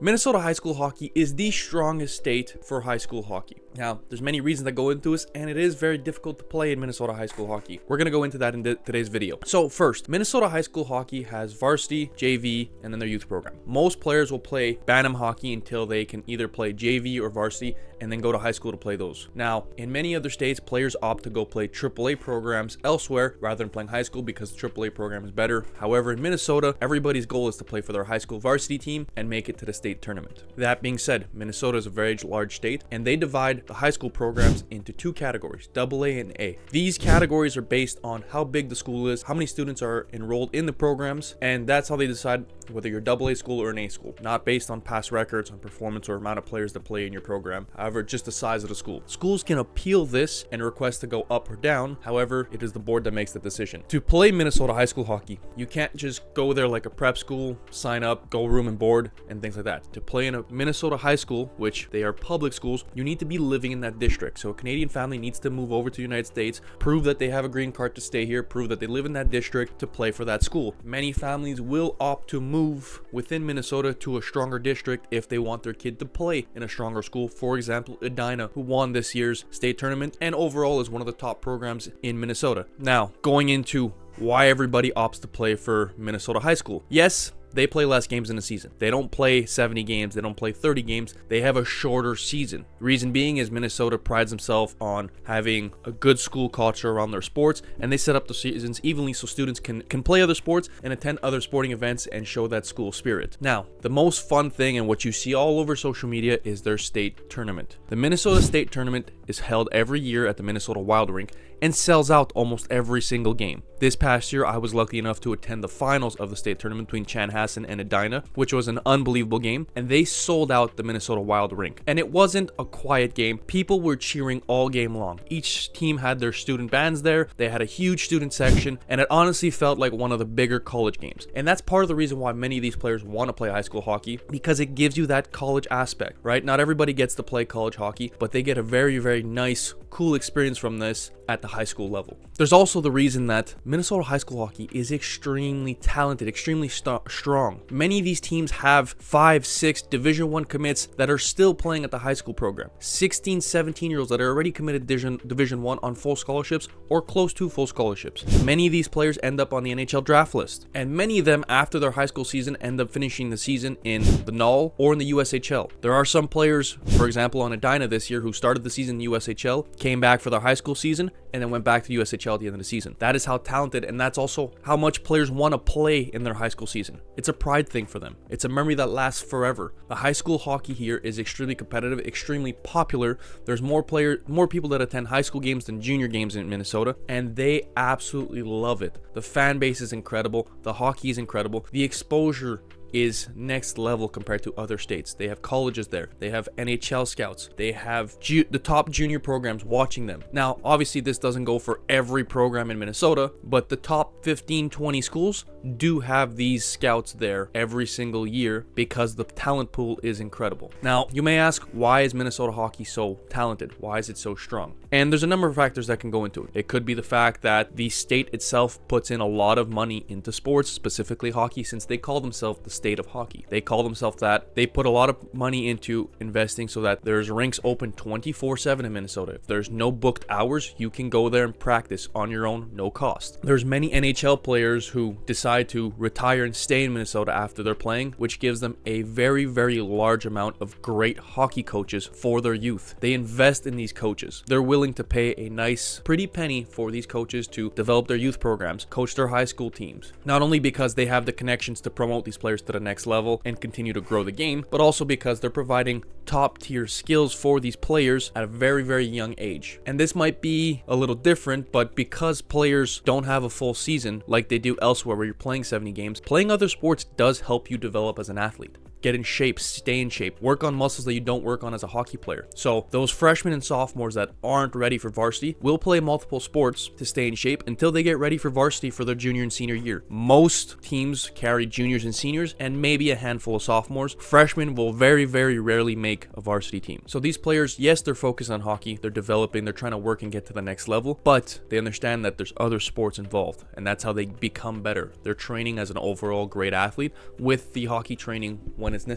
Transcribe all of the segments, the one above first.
Minnesota high school hockey is the strongest state for high school hockey. Now, there's many reasons that go into this, and it is very difficult to play in Minnesota high school hockey. We're going to go into that in today's video. So first, Minnesota high school hockey has varsity, JV, and then their youth program. Most players will play Bantam hockey until they can either play JV or varsity and then go to high school to play those. Now, in many other states, players opt to go play AAA programs elsewhere rather than playing high school because the AAA program is better. However, in Minnesota, everybody's goal is to play for their high school varsity team and make it to the state tournament. That being said, Minnesota is a very large state, and they divide the high school programs into two categories, AA and A. These categories are based on how big the school is, how many students are enrolled in the programs, and that's how they decide whether you're AA school or an A school, not based on past records, on performance, or amount of players that play in your program. However, just the size of the school. Schools can appeal this and request to go up or down. However, it is the board that makes the decision. To play Minnesota high school hockey, you can't just go there like a prep school, sign up, go room and board, and things like that. To play in a Minnesota high school, which they are public schools, you need to be living in that district. So a Canadian family needs to move over to the United States, prove that they have a green card to stay here, prove that they live in that district to play for that school. Many families will opt to move within Minnesota to a stronger district if they want their kid to play in a stronger school. For example, Edina, who won this year's state tournament and overall is one of the top programs in Minnesota. Now, going into why everybody opts to play for Minnesota high school. Yes, they play less games in a season. They don't play 70 games. They don't play 30 games. They have a shorter season. Reason being is Minnesota prides themselves on having a good school culture around their sports, and they set up the seasons evenly so students can play other sports and attend other sporting events and show that school spirit. Now, the most fun thing and what you see all over social media is their state tournament. The Minnesota State Tournament is held every year at the Minnesota Wild Rink and sells out almost every single game. This past year, I was lucky enough to attend the finals of the state tournament between Chanhassen and Edina, which was an unbelievable game, and they sold out the Minnesota Wild Rink. And it wasn't a quiet game. People were cheering all game long. Each team had their student bands there. They had a huge student section, and it honestly felt like one of the bigger college games. And that's part of the reason why many of these players want to play high school hockey, because it gives you that college aspect, right? Not everybody gets to play college hockey, but they get a very, very nice, cool experience from this at the high school level. There's also the reason that Minnesota high school hockey is extremely talented, extremely strong. Many of these teams have 5, 6 Division I commits that are still playing at the high school program. 16, 17-year-olds that are already committed Division I on full scholarships or close to full scholarships. Many of these players end up on the NHL draft list, and many of them after their high school season end up finishing the season in the NHL or in the USHL. There are some players, for example on Edina this year, who started the season in the USHL, came back for their high school season, and then went back to USHL at the end of the season. That is how talented, and that's also how much players want to play in their high school season. It's a pride thing for them. It's a memory that lasts forever. The high school hockey here is extremely competitive, extremely popular. There's more people that attend high school games than junior games in Minnesota, and they absolutely love it. The fan base is incredible. The hockey is incredible. The exposure is next level compared to other states. They have colleges there. They have NHL scouts. They have the top junior programs watching them. Now, obviously, this doesn't go for every program in Minnesota, but the top 15, 20 schools do have these scouts there every single year because the talent pool is incredible. Now, you may ask, why is Minnesota hockey so talented? Why is it so strong? And there's a number of factors that can go into it. It could be the fact that the state itself puts in a lot of money into sports, specifically hockey, since they call themselves the state of hockey. They call themselves that. They put a lot of money into investing so that there's rinks open 24/7 in Minnesota. If there's no booked hours, you can go there and practice on your own, no cost. There's many NHL players who decide to retire and stay in Minnesota after they're playing, which gives them a very, very large amount of great hockey coaches for their youth. They invest in these coaches. They're willing to pay a nice, pretty penny for these coaches to develop their youth programs, coach their high school teams. Not only because they have the connections to promote these players to the next level and continue to grow the game, but also because they're providing top tier skills for these players at a very, very young age. And this might be a little different, but because players don't have a full season like they do elsewhere where you're playing 70 games, playing other sports does help you develop as an athlete. Get in shape, stay in shape, work on muscles that you don't work on as a hockey player. So those freshmen and sophomores that aren't ready for varsity will play multiple sports to stay in shape until they get ready for varsity for their junior and senior year. Most teams carry juniors and seniors and maybe a handful of sophomores. Freshmen will very, very rarely make a varsity team. So these players, yes, they're focused on hockey, they're developing, they're trying to work and get to the next level, but they understand that there's other sports involved, and that's how they become better. They're training as an overall great athlete with the hockey training when when it's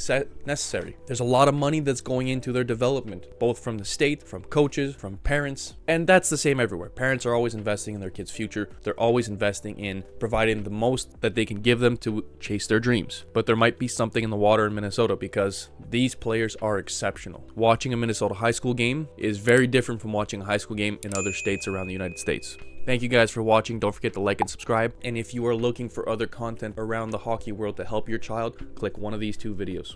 necessary. There's a lot of money that's going into their development, both from the state, from coaches, from parents, and that's the same everywhere. Parents are always investing in their kids' future. They're always investing in providing the most that they can give them to chase their dreams. But there might be something in the water in Minnesota because these players are exceptional. Watching a Minnesota high school game is very different from watching a high school game in other states around the United States. Thank you guys for watching. Don't forget to like and subscribe. And if you are looking for other content around the hockey world to help your child, click one of these two videos.